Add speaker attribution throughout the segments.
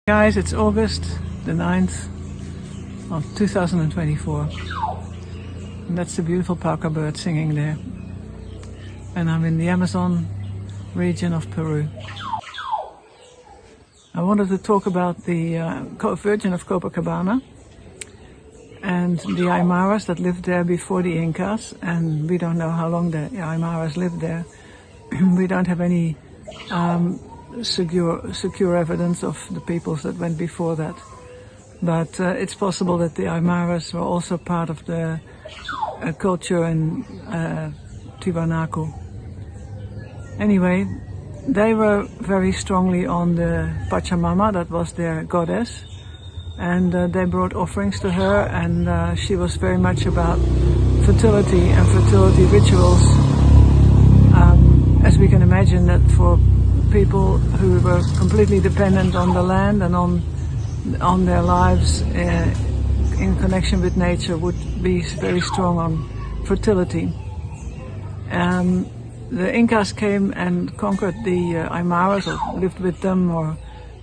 Speaker 1: Guys, it's August the 9th of 2024 and that's the beautiful pauca bird singing there, and I'm in the Amazon region of Peru. I wanted to talk about the Virgin of Copacabana and the Aymaras that lived there before the Incas, and we don't know how long the Aymaras lived there. We don't have any secure evidence of the peoples that went before that, but it's possible that the Aymaras were also part of the culture in Tiwanaku. Anyway, they were very strongly on the Pachamama, that was their goddess, and they brought offerings to her, and she was very much about fertility and fertility rituals. As we can imagine, that for people who were completely dependent on the land and on their lives in connection with nature would be very strong on fertility. The Incas came and conquered the Aymaras, or lived with them. Or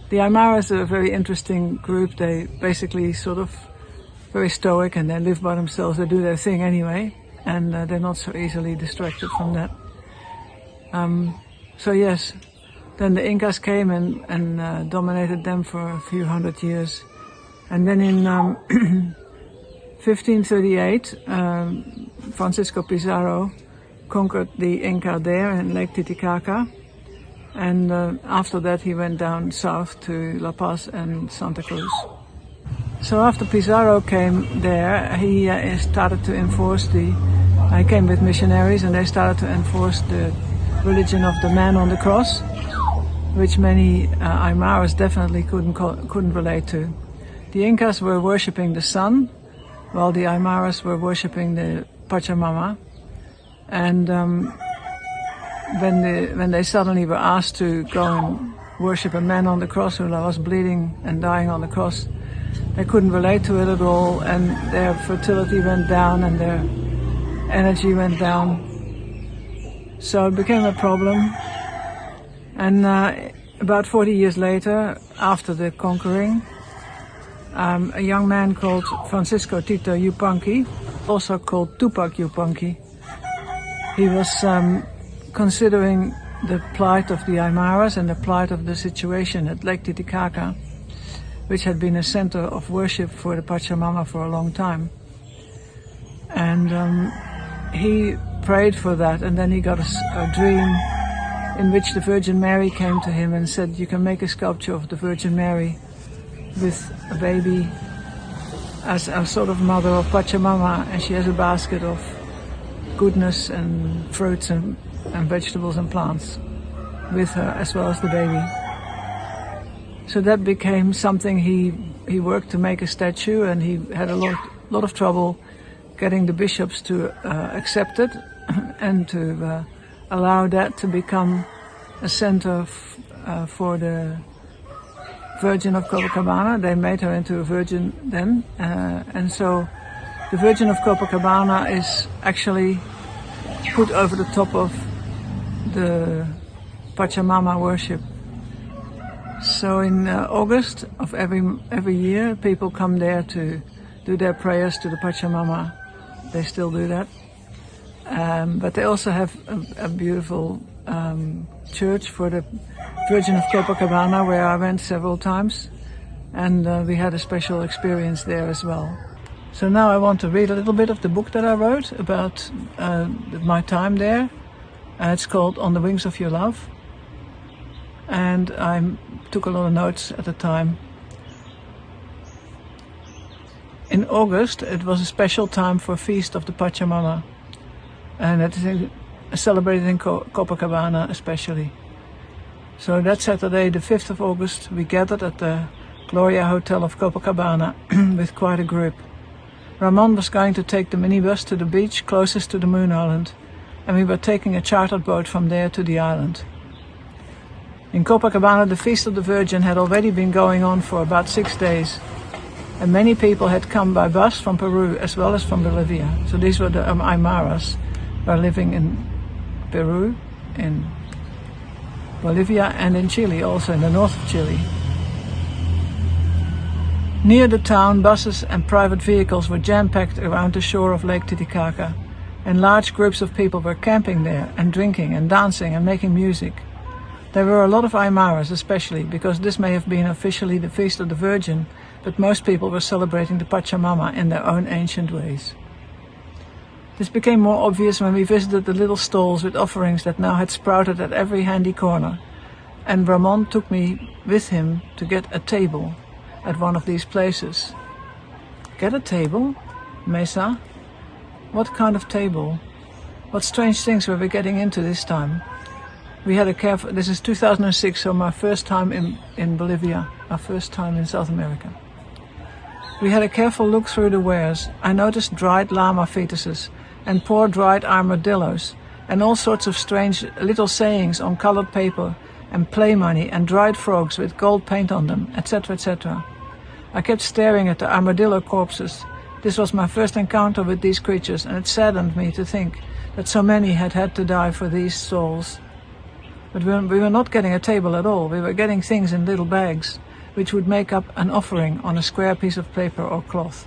Speaker 1: the Aymaras are a very interesting group. They basically sort of very stoic, and they live by themselves. They do their thing anyway, and they're not so easily distracted from that. So yes, then the Incas came and dominated them for a few hundred years. And then in 1538, Francisco Pizarro conquered the Inca there in Lake Titicaca. And after that he went down south to La Paz and Santa Cruz. So after Pizarro came there, he started to enforce he came with missionaries, and they started to enforce the religion of the man on the cross, which many Aymaras definitely couldn't relate to. The Incas were worshipping the sun, while the Aymaras were worshipping the Pachamama. And when they suddenly were asked to go and worship a man on the cross who was bleeding and dying on the cross, they couldn't relate to it at all, and their fertility went down and their energy went down. So it became a problem. And about 40 years later, after the conquering, a young man called Francisco Tito Yupanqui, also called Tupac Yupanqui, he was considering the plight of the Aymaras and the plight of the situation at Lake Titicaca, which had been a center of worship for the Pachamama for a long time. And he prayed for that, and then he got a dream in which the Virgin Mary came to him and said, you can make a sculpture of the Virgin Mary with a baby as a sort of mother of Pachamama, and she has a basket of goodness and fruits and vegetables and plants with her, as well as the baby. So that became something he worked to make a statue, and he had a lot of trouble getting the bishops to accept it and to allow that to become a center for the Virgin of Copacabana. They made her into a virgin then, and so the Virgin of Copacabana is actually put over the top of the Pachamama worship. So in August of every year, people come there to do their prayers to the Pachamama. They still do that. But they also have a beautiful church for the Virgin of Copacabana, where I went several times, and we had a special experience there as well. So now I want to read a little bit of the book that I wrote about my time there. It's called On the Wings of Your Love, and I took a lot of notes at the time. In August, it was a special time for Feast of the Pachamama, and it is celebrated in Copacabana especially. So that Saturday, the 5th of August, we gathered at the Gloria Hotel of Copacabana with quite a group. Ramon was going to take the minibus to the beach closest to the Moon Island, and we were taking a chartered boat from there to the island. In Copacabana, the Feast of the Virgin had already been going on for about 6 days, and many people had come by bus from Peru as well as from Bolivia. So these were the Aymaras who are living in Peru, in Bolivia, and in Chile, also in the north of Chile. Near the town, buses and private vehicles were jam-packed around the shore of Lake Titicaca, and large groups of people were camping there and drinking and dancing and making music. There were a lot of Aymaras especially, because this may have been officially the Feast of the Virgin, but most people were celebrating the Pachamama in their own ancient ways. This became more obvious when we visited the little stalls with offerings that now had sprouted at every handy corner, and Ramon took me with him to get a table at one of these places. Get a table? Mesa? What kind of table? What strange things were we getting into this time? We had a careful, this is 2006, so my first time in Bolivia, our first time in South America. We had a careful look through the wares. I noticed dried llama fetuses and poor dried armadillos and all sorts of strange little sayings on colored paper and play money and dried frogs with gold paint on them, etc., etc. I kept staring at the armadillo corpses. This was my first encounter with these creatures, and it saddened me to think that so many had had to die for these souls. But we were not getting a table at all. We were getting things in little bags, which would make up an offering on a square piece of paper or cloth.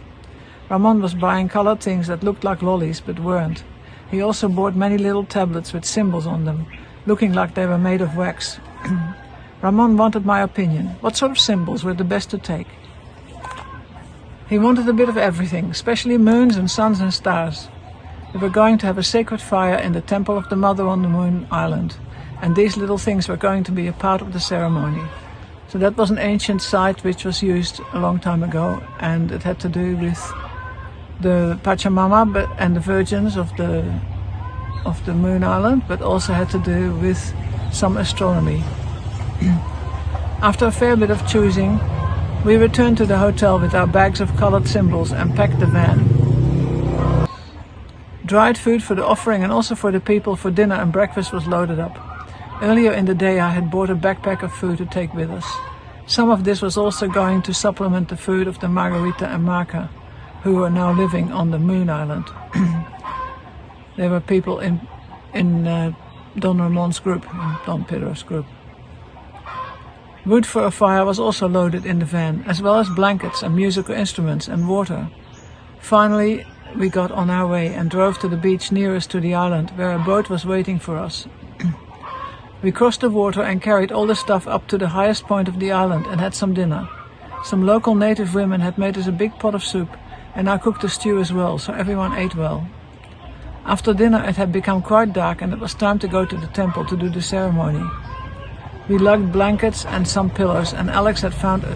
Speaker 1: Ramon was buying colored things that looked like lollies but weren't. He also bought many little tablets with symbols on them, looking like they were made of wax. Ramon wanted my opinion. What sort of symbols were the best to take? He wanted a bit of everything, especially moons and suns and stars. We were going to have a sacred fire in the temple of the Mother on the Moon Island, and these little things were going to be a part of the ceremony. So that was an ancient site which was used a long time ago, and it had to do with the Pachamama and the virgins of the Moon Island, but also had to do with some astronomy. After a fair bit of choosing, we returned to the hotel with our bags of colored symbols and packed the van. Dried food for the offering and also for the people for dinner and breakfast was loaded up. Earlier in the day I had bought a backpack of food to take with us. Some of this was also going to supplement the food of the Margarita and Marca, who were now living on the Moon Island. There were people in Don Ramon's group, Don Pedro's group. Wood for a fire was also loaded in the van, as well as blankets and musical instruments and water. Finally, we got on our way and drove to the beach nearest to the island, where a boat was waiting for us. We crossed the water and carried all the stuff up to the highest point of the island and had some dinner. Some local native women had made us a big pot of soup, and I cooked a stew as well, so everyone ate well. After dinner it had become quite dark and it was time to go to the temple to do the ceremony. We lugged blankets and some pillows, and Alex had found a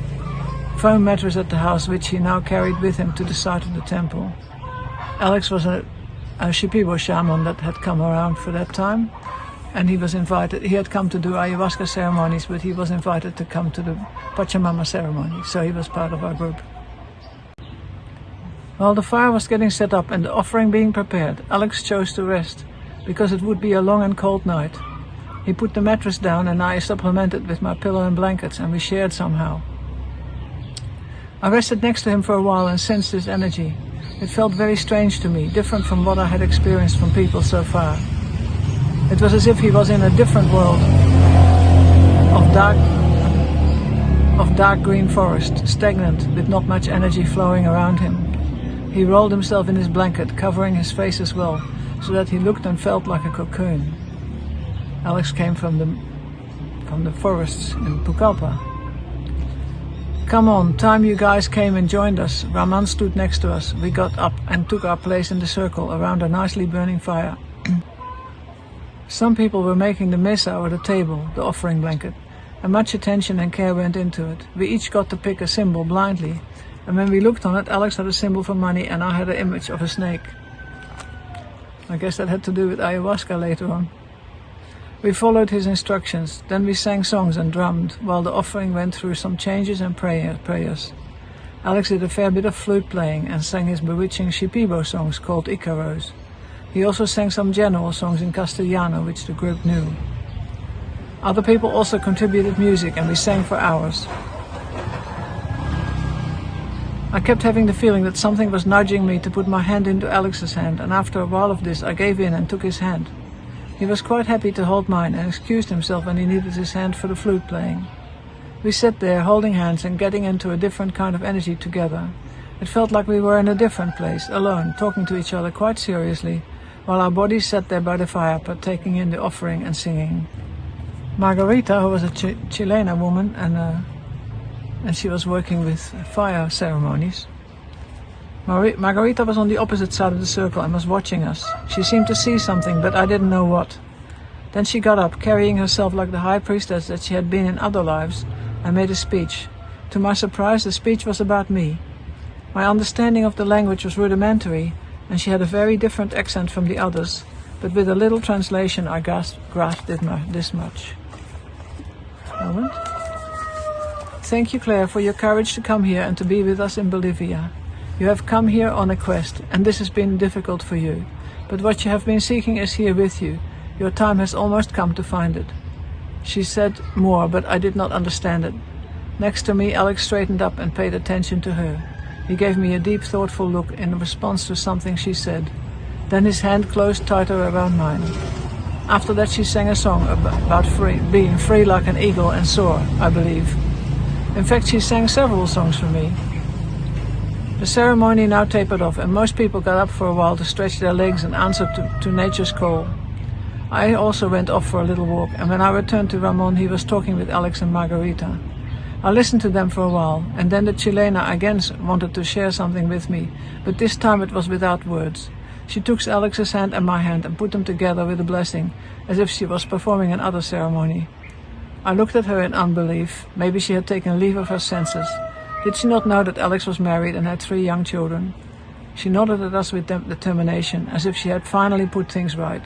Speaker 1: foam mattress at the house, which he now carried with him to the site of the temple. Alex was a Shipibo shaman that had come around for that time, and he was invited. He had come to do ayahuasca ceremonies, but he was invited to come to the Pachamama ceremony, so he was part of our group. While the fire was getting set up and the offering being prepared, Alex chose to rest, because it would be a long and cold night. He put the mattress down and I supplemented with my pillow and blankets, and we shared somehow. I rested next to him for a while and sensed his energy. It felt very strange to me, different from what I had experienced from people so far. It was as if he was in a different world of dark green forest, stagnant, with not much energy flowing around him. He rolled himself in his blanket, covering his face as well, so that he looked and felt like a cocoon. Alex came from the forests in Pucallpa. Come on, time you guys came and joined us. Ramon stood next to us. We got up and took our place in the circle around a nicely burning fire. Some people were making the mesa, or the table, the offering blanket, and much attention and care went into it. We each got to pick a symbol blindly, and when we looked on it, Alex had a symbol for money and I had an image of a snake. I guess that had to do with ayahuasca later on. We followed his instructions, then we sang songs and drummed, while the offering went through some changes and prayers. Alex did a fair bit of flute playing and sang his bewitching Shipibo songs called Icaros. He also sang some general songs in Castellano, which the group knew. Other people also contributed music and we sang for hours. I kept having the feeling that something was nudging me to put my hand into Alex's hand, and after a while of this I gave in and took his hand. He was quite happy to hold mine and excused himself when he needed his hand for the flute playing. We sat there holding hands and getting into a different kind of energy together. It felt like we were in a different place, alone, talking to each other quite seriously, while our bodies sat there by the fire, partaking in the offering and singing. Margarita, who was a Chilena woman, and she was working with fire ceremonies. Margarita was on the opposite side of the circle and was watching us. She seemed to see something, but I didn't know what. Then she got up, carrying herself like the high priestess that she had been in other lives, and made a speech. To my surprise, the speech was about me. My understanding of the language was rudimentary, and she had a very different accent from the others, but with a little translation I grasped this much. Moment. Thank you, Claire, for your courage to come here and to be with us in Bolivia. You have come here on a quest, and this has been difficult for you. But what you have been seeking is here with you. Your time has almost come to find it. She said more, but I did not understand it. Next to me, Alex straightened up and paid attention to her. He gave me a deep, thoughtful look in response to something she said. Then his hand closed tighter around mine. After that, she sang a song about being free like an eagle and soar, I believe. In fact, she sang several songs for me. The ceremony now tapered off, and most people got up for a while to stretch their legs and answer to nature's call. I also went off for a little walk, and when I returned to Ramon, he was talking with Alex and Margarita. I listened to them for a while, and then the Chilena again wanted to share something with me, but this time it was without words. She took Alex's hand and my hand and put them together with a blessing, as if she was performing another ceremony. I looked at her in unbelief. Maybe she had taken leave of her senses. Did she not know that Alex was married and had 3 young children? She nodded at us with determination, as if she had finally put things right.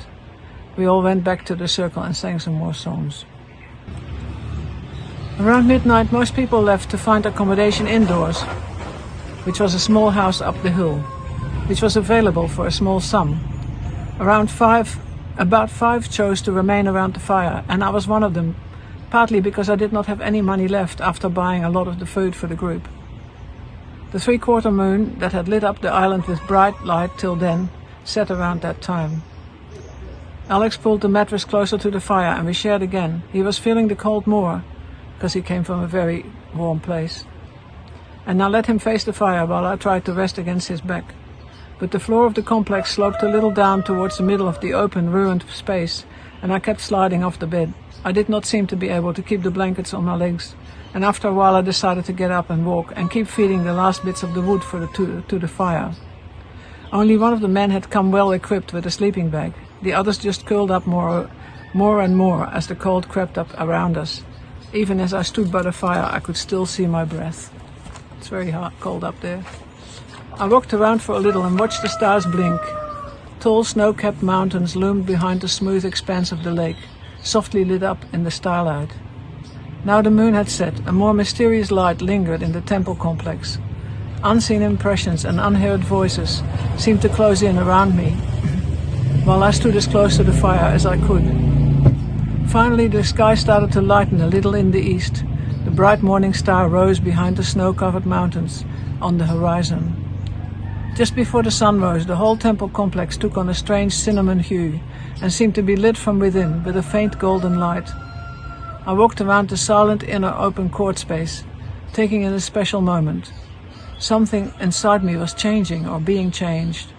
Speaker 1: We all went back to the circle and sang some more songs. Around midnight, most people left to find accommodation indoors, which was a small house up the hill, which was available for a small sum. About five chose to remain around the fire, and I was one of them, partly because I did not have any money left after buying a lot of the food for the group. The 3/4 moon that had lit up the island with bright light till then set around that time. Alex pulled the mattress closer to the fire and we shared again. He was feeling the cold more, because he came from a very warm place. And I let him face the fire while I tried to rest against his back. But the floor of the complex sloped a little down towards the middle of the open, ruined space, and I kept sliding off the bed. I did not seem to be able to keep the blankets on my legs, and after a while I decided to get up and walk and keep feeding the last bits of the wood to the fire. Only one of the men had come well equipped with a sleeping bag. The others just curled up more and more as the cold crept up around us. Even as I stood by the fire, I could still see my breath. It's very cold up there. I walked around for a little and watched the stars blink. Tall snow-capped mountains loomed behind the smooth expanse of the lake, softly lit up in the starlight. Now the moon had set, a more mysterious light lingered in the temple complex. Unseen impressions and unheard voices seemed to close in around me, while I stood as close to the fire as I could. Finally, the sky started to lighten a little in the east. The bright morning star rose behind the snow-covered mountains on the horizon. Just before the sun rose, the whole temple complex took on a strange cinnamon hue and seemed to be lit from within with a faint golden light. I walked around the silent inner open court space, taking in a special moment. Something inside me was changing or being changed.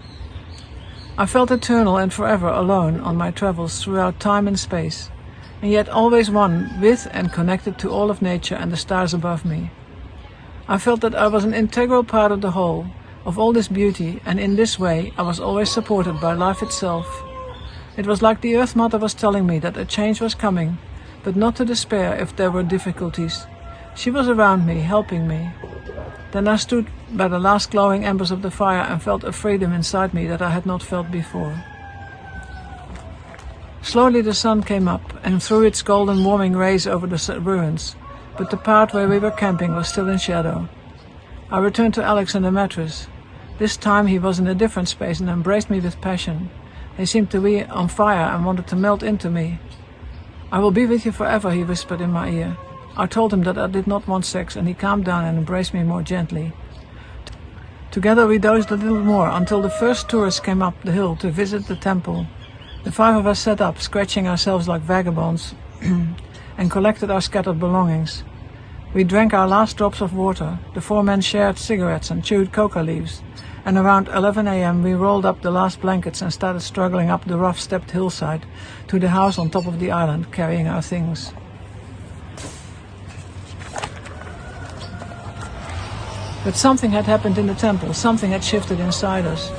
Speaker 1: I felt eternal and forever alone on my travels throughout time and space, and yet always one with and connected to all of nature and the stars above me. I felt that I was an integral part of the whole, of all this beauty, and in this way I was always supported by life itself. It was like the Earth Mother was telling me that a change was coming, but not to despair if there were difficulties. She was around me, helping me. Then I stood by the last glowing embers of the fire and felt a freedom inside me that I had not felt before. Slowly the sun came up and threw its golden warming rays over the ruins, but the part where we were camping was still in shadow. I returned to Alex and the mattress. This time he was in a different space and embraced me with passion. He seemed to be on fire and wanted to melt into me. "I will be with you forever," he whispered in my ear. I told him that I did not want sex, and he calmed down and embraced me more gently. Together we dozed a little more until the first tourists came up the hill to visit the temple. The 5 of us sat up, scratching ourselves like vagabonds, and collected our scattered belongings. We drank our last drops of water. The 4 men shared cigarettes and chewed coca leaves. And around 11 a.m. we rolled up the last blankets and started struggling up the rough stepped hillside to the house on top of the island, carrying our things. But something had happened in the temple, something had shifted inside us.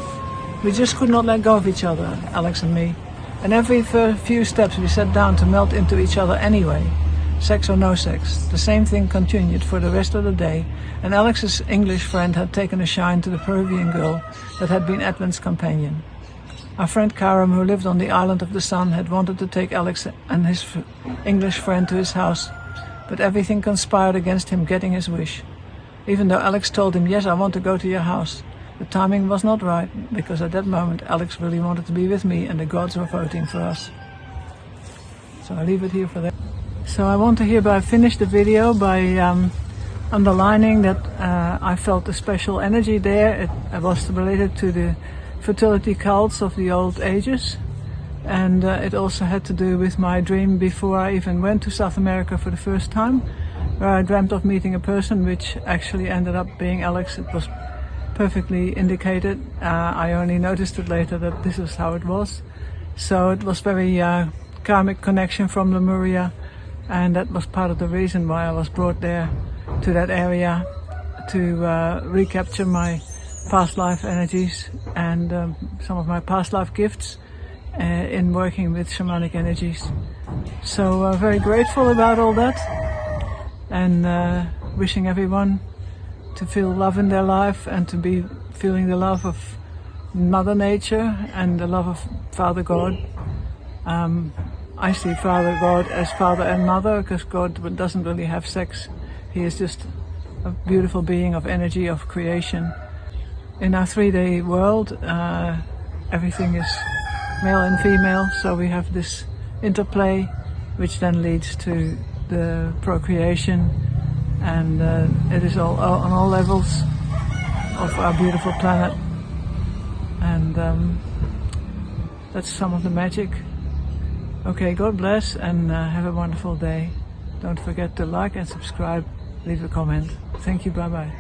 Speaker 1: We just could not let go of each other, Alex and me. And every few steps we sat down to melt into each other anyway. Sex or no sex, the same thing continued for the rest of the day, and Alex's English friend had taken a shine to the Peruvian girl that had been Edwin's companion. Our friend Karam, who lived on the island of the sun, had wanted to take Alex and his English friend to his house, but everything conspired against him getting his wish. Even though Alex told him, "Yes, I want to go to your house," the timing was not right, because at that moment Alex really wanted to be with me and the gods were voting for us. So I leave it here for that. So I want to hereby finish the video by underlining that I felt a special energy there. It was related to the fertility cults of the old ages, and it also had to do with my dream before I even went to South America for the first time, where I dreamt of meeting a person which actually ended up being Alex. It was perfectly indicated. I only noticed it later that this is how it was. So it was very karmic connection from Lemuria. And that was part of the reason why I was brought there to that area to recapture my past life energies and some of my past life gifts in working with shamanic energies. So very grateful about all that, and wishing everyone to feel love in their life and to be feeling the love of Mother Nature and the love of Father God. I see Father God as father and mother, because God doesn't really have sex. He is just a beautiful being of energy, of creation. In our 3-day world, everything is male and female, so we have this interplay, which then leads to the procreation, and it is all on all levels of our beautiful planet. And that's some of the magic. Okay, God bless, and have a wonderful day. Don't forget to like and subscribe, leave a comment. Thank you, bye-bye.